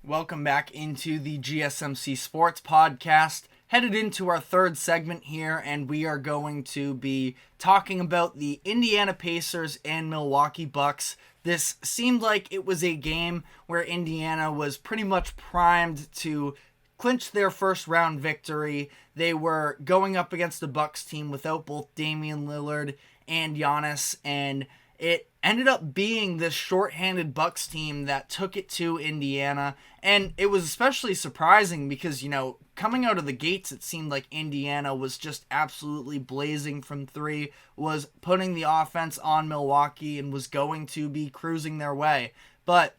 Welcome back into the GSMC Sports Podcast. Headed into our third segment here, and we are going to be talking about the Indiana Pacers and Milwaukee Bucks. This seemed like it was a game where Indiana was pretty much primed to clinch their first round victory. They were going up against the Bucks team without both Damian Lillard and Giannis, and it ended up being this shorthanded Bucks team that took it to Indiana. And it was especially surprising because, coming out of the gates, it seemed like Indiana was just absolutely blazing from three, was putting the offense on Milwaukee, and was going to be cruising their way. But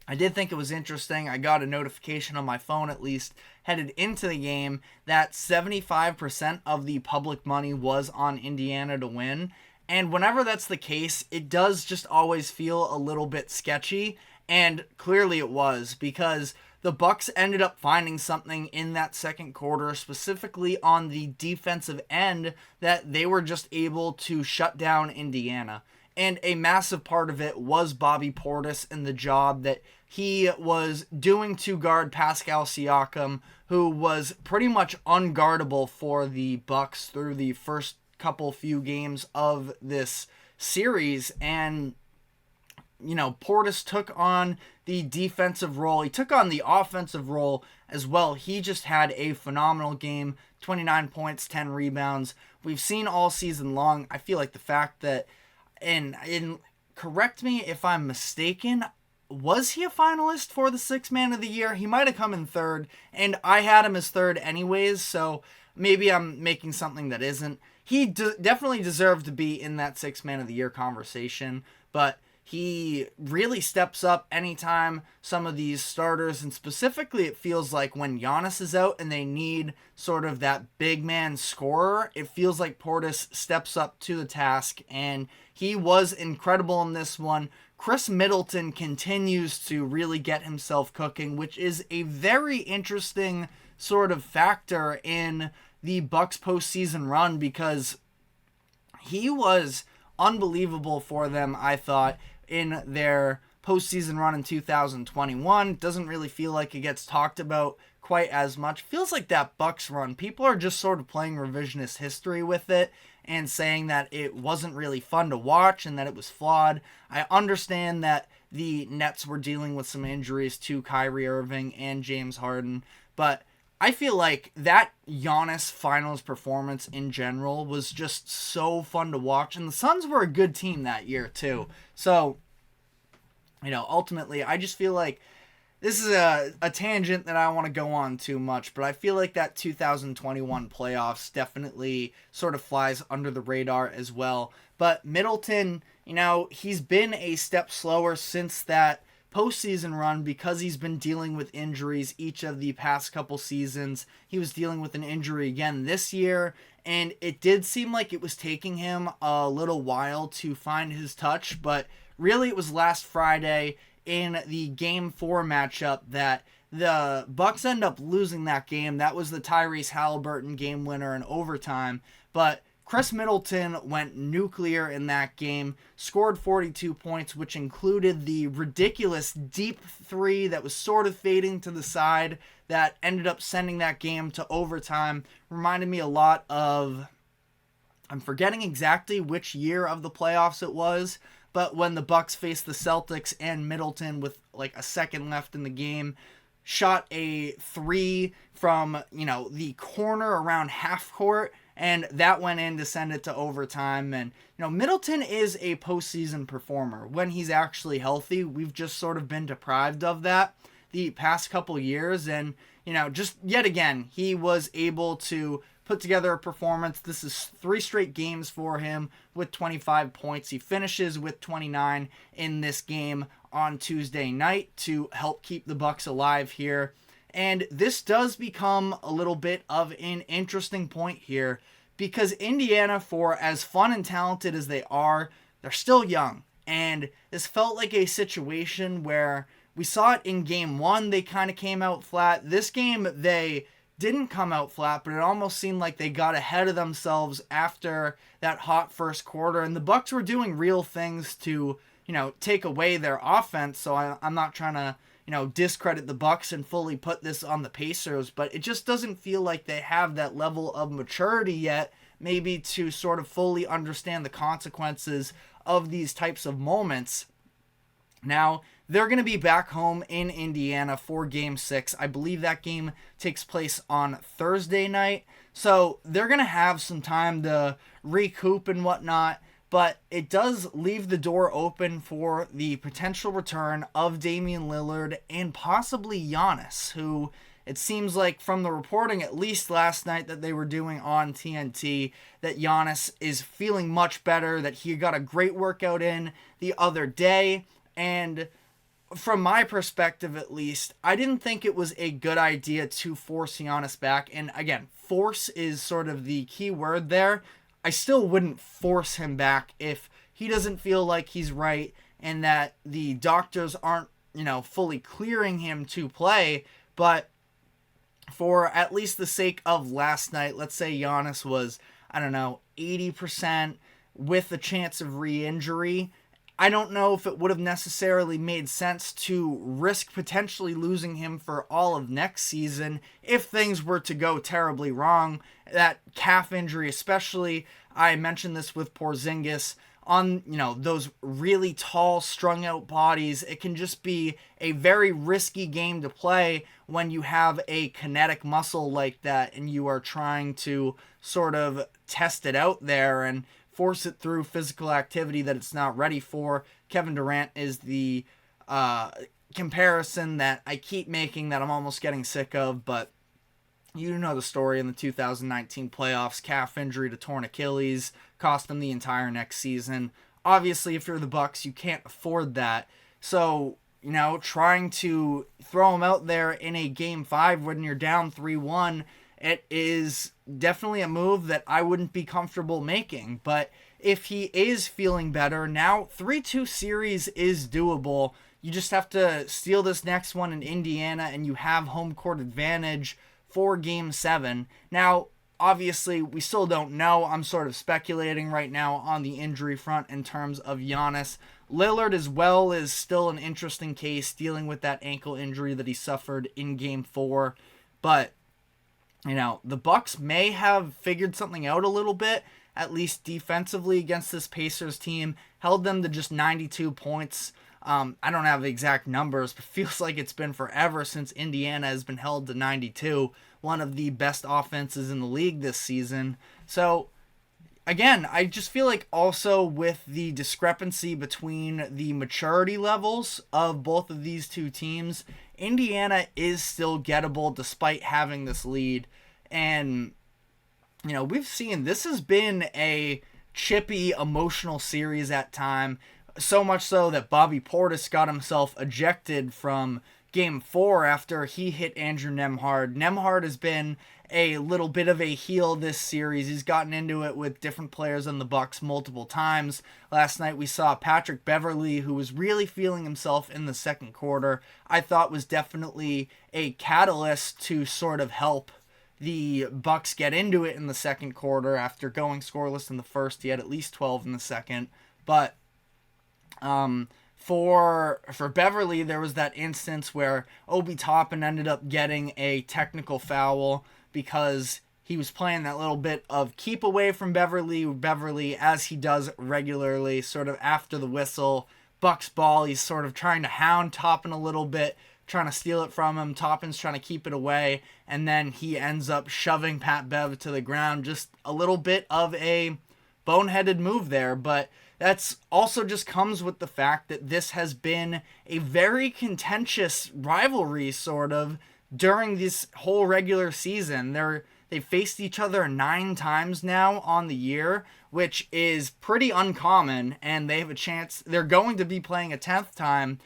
I did think it was interesting. I got a notification on my phone, at least, headed into the game that 75% of the public money was on Indiana to win. And whenever that's the case, it does just always feel a little bit sketchy, and clearly it was, because the Bucks ended up finding something in that second quarter, specifically on the defensive end, that they were just able to shut down Indiana. And a massive part of it was Bobby Portis and the job that he was doing to guard Pascal Siakam, who was pretty much unguardable for the Bucks through the first few games of this series. And Portis took on the defensive role. He took on the offensive role as well. He just had a phenomenal game. 29 points, 10 rebounds. We've seen all season long. I feel like the fact that, and correct me if I'm mistaken, was he a finalist for the Sixth Man of the Year? He might have come in third, and I had him as third anyways, so maybe I'm making something that isn't. He definitely deserved to be in that Sixth Man of the Year conversation, but he really steps up anytime some of these starters, and specifically it feels like when Giannis is out and they need sort of that big man scorer, it feels like Portis steps up to the task, and he was incredible in this one. Kris Middleton continues to really get himself cooking, which is a very interesting sort of factor in the Bucks postseason run, because he was unbelievable for them, I thought, in their postseason run in 2021. Doesn't really feel like it gets talked about quite as much. Feels like that Bucks run, people are just sort of playing revisionist history with it and saying that it wasn't really fun to watch and that it was flawed. I understand that the Nets were dealing with some injuries to Kyrie Irving and James Harden, but I feel like that Giannis finals performance in general was just so fun to watch. And the Suns were a good team that year too. So, ultimately, I just feel like this is a tangent that I don't want to go on too much, but I feel like that 2021 playoffs definitely sort of flies under the radar as well. But Middleton, he's been a step slower since that postseason run because he's been dealing with injuries each of the past couple seasons. He was dealing with an injury again this year, and it did seem like it was taking him a little while to find his touch, but really it was last Friday in the Game 4 matchup that the Bucks end up losing that game. That was the Tyrese Halliburton game winner in overtime, but Kris Middleton went nuclear in that game, scored 42 points, which included the ridiculous deep three that was sort of fading to the side that ended up sending that game to overtime. Reminded me a lot of, I'm forgetting exactly which year of the playoffs it was, but when the Bucks faced the Celtics and Middleton with like a second left in the game, shot a three from, the corner around half court, and that went in to send it to overtime. And, Middleton is a postseason performer when he's actually healthy. We've just sort of been deprived of that the past couple years. And, just yet again, he was able to put together a performance. This is 3 straight games for him with 25 points. He finishes with 29 in this game on Tuesday night to help keep the Bucks alive here. And this does become a little bit of an interesting point here, because Indiana, for as fun and talented as they are, they're still young. And this felt like a situation where we saw it in game 1, they kind of came out flat. This game, they didn't come out flat, but it almost seemed like they got ahead of themselves after that hot first quarter. And the Bucks were doing real things to, take away their offense. So I'm not trying to, discredit the Bucks and fully put this on the Pacers, but it just doesn't feel like they have that level of maturity yet, maybe to sort of fully understand the consequences of these types of moments. Now, they're going to be back home in Indiana for Game 6. I believe that game takes place on Thursday night. So they're going to have some time to recoup and whatnot. But it does leave the door open for the potential return of Damian Lillard and possibly Giannis, who it seems like from the reporting, at least last night that they were doing on TNT, that Giannis is feeling much better, that he got a great workout in the other day. And from my perspective, at least, I didn't think it was a good idea to force Giannis back. And again, force is sort of the key word there. I still wouldn't force him back if he doesn't feel like he's right and that the doctors aren't, fully clearing him to play. But for at least the sake of last night, let's say Giannis was, 80% with a chance of re-injury. I don't know if it would have necessarily made sense to risk potentially losing him for all of next season if things were to go terribly wrong. That calf injury especially, I mentioned this with Porzingis, on those really tall strung out bodies, it can just be a very risky game to play when you have a kinetic muscle like that and you are trying to sort of test it out there and force it through physical activity that it's not ready for. Kevin Durant is the comparison that I keep making that I'm almost getting sick of, but you know the story in the 2019 playoffs. Calf injury to torn Achilles cost them the entire next season. Obviously, if you're the Bucks, you can't afford that. So, trying to throw him out there in a Game 5 when you're down 3-1, it is definitely a move that I wouldn't be comfortable making. But if he is feeling better, now 3-2 series is doable. You just have to steal this next one in Indiana and you have home court advantage for Game 7. Now, obviously, we still don't know. I'm sort of speculating right now on the injury front in terms of Giannis. Lillard as well is still an interesting case, dealing with that ankle injury that he suffered in Game 4. But, the Bucks may have figured something out a little bit, at least defensively against this Pacers team, held them to just 92 points. I don't have the exact numbers, but it feels like it's been forever since Indiana has been held to 92, one of the best offenses in the league this season. So, again, I just feel like also with the discrepancy between the maturity levels of both of these two teams, Indiana is still gettable despite having this lead. And, we've seen this has been a chippy, emotional series at time. So much so that Bobby Portis got himself ejected from Game 4 after he hit Andrew Nembhard. Nembhard has been a little bit of a heel this series. He's gotten into it with different players on the Bucks multiple times. Last night we saw Patrick Beverley, who was really feeling himself in the second quarter. I thought was definitely a catalyst to sort of help the Bucks get into it in the second quarter. After going scoreless in the first, he had at least 12 in the second. But for Beverley, there was that instance where Obi Toppin ended up getting a technical foul because he was playing that little bit of keep away from Beverley, as he does regularly, sort of after the whistle. Bucks ball, he's sort of trying to hound Toppin a little bit, trying to steal it from him. Toppin's trying to keep it away, and then he ends up shoving Pat Bev to the ground. Just a little bit of a boneheaded move there, but that's also just comes with the fact that this has been a very contentious rivalry sort of during this whole regular season. They've faced each other 9 times now on the year, which is pretty uncommon, and they have a chance. They're going to be playing a 10th time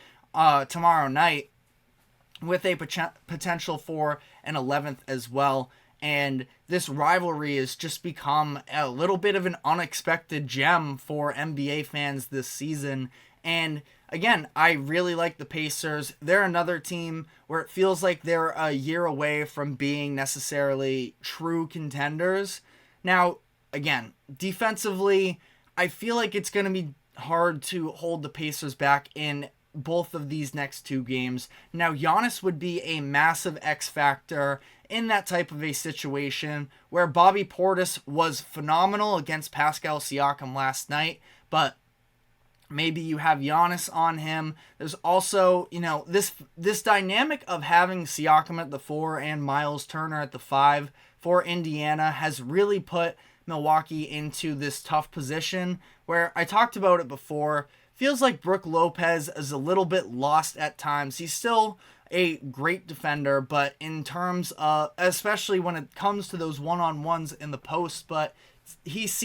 tomorrow night with a potential for an 11th as well. And this rivalry has just become a little bit of an unexpected gem for NBA fans this season. And again, I really like the Pacers. They're another team where it feels like they're a year away from being necessarily true contenders. Now, again, defensively, I feel like it's going to be hard to hold the Pacers back in both of these next two games. Now, Giannis would be a massive X factor in that type of a situation where Bobby Portis was phenomenal against Pascal Siakam last night, but maybe you have Giannis on him. There's also, this dynamic of having Siakam at the 4 and Miles Turner at the 5 for Indiana has really put Milwaukee into this tough position where I talked about it before. Feels like Brook Lopez is a little bit lost at times. He's still a great defender, but in terms of, especially when it comes to those one-on-ones in the post, but he's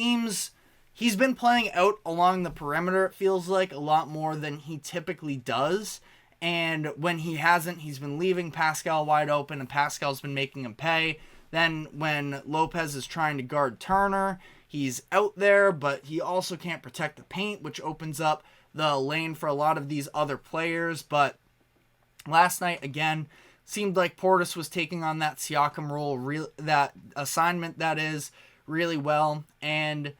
been playing out along the perimeter, it feels like, a lot more than he typically does. And when he hasn't, he's been leaving Pascal wide open, and Pascal's been making him pay. Then when Lopez is trying to guard Turner, he's out there, but he also can't protect the paint, which opens up the lane for a lot of these other players. But last night, again, seemed like Portis was taking on that Siakam role, that assignment that is, really well. And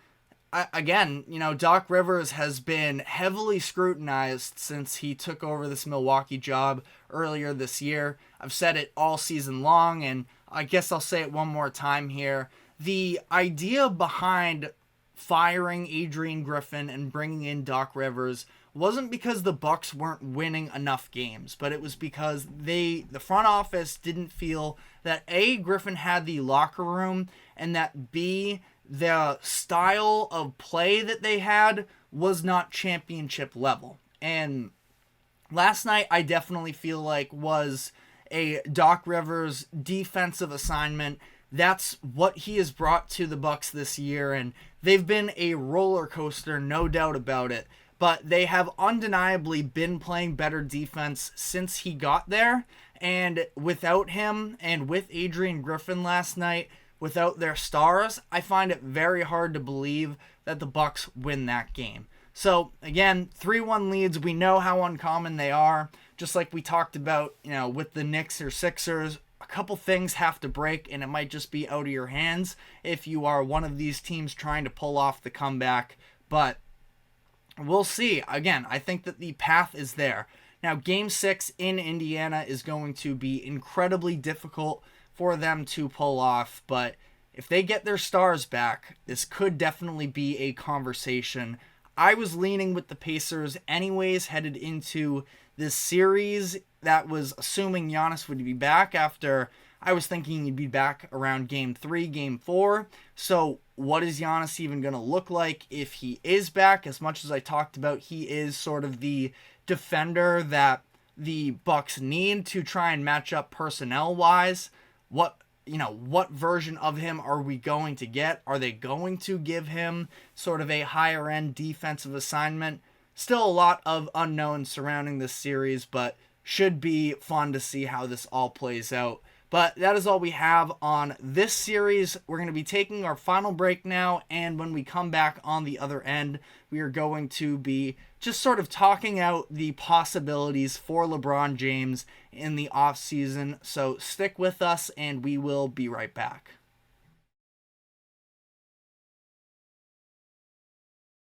again, Doc Rivers has been heavily scrutinized since he took over this Milwaukee job earlier this year. I've said it all season long, and I guess I'll say it one more time here. The idea behind firing Adrian Griffin and bringing in Doc Rivers wasn't because the Bucks weren't winning enough games, but it was because the front office didn't feel that A, Griffin had the locker room, and that B, the style of play that they had was not championship level. And last night, I definitely feel like was a Doc Rivers defensive assignment. That's what he has brought to the Bucks this year, and they've been a roller coaster, no doubt about it. But they have undeniably been playing better defense since he got there. And without him and with Adrian Griffin last night, without their stars, I find it very hard to believe that the Bucks win that game. So again, 3-1 leads, we know how uncommon they are. Just like we talked about, with the Knicks or Sixers, a couple things have to break, and it might just be out of your hands if you are one of these teams trying to pull off the comeback. But we'll see. Again, I think that the path is there. Now, Game 6 in Indiana is going to be incredibly difficult for them to pull off, but if they get their stars back, this could definitely be a conversation. I was leaning with the Pacers anyways headed into this series. That was assuming Giannis would be back after I was thinking he'd be back around Game 3, Game 4. So what is Giannis even going to look like if he is back? As much as I talked about, he is sort of the defender that the Bucks need to try and match up personnel-wise. What version of him are we going to get? Are they going to give him sort of a higher-end defensive assignment? Still a lot of unknowns surrounding this series, but should be fun to see how this all plays out. But that is all we have on this series. We're going to be taking our final break now, and when we come back on the other end, we are going to be just sort of talking out the possibilities for LeBron James in the offseason. So stick with us, and we will be right back.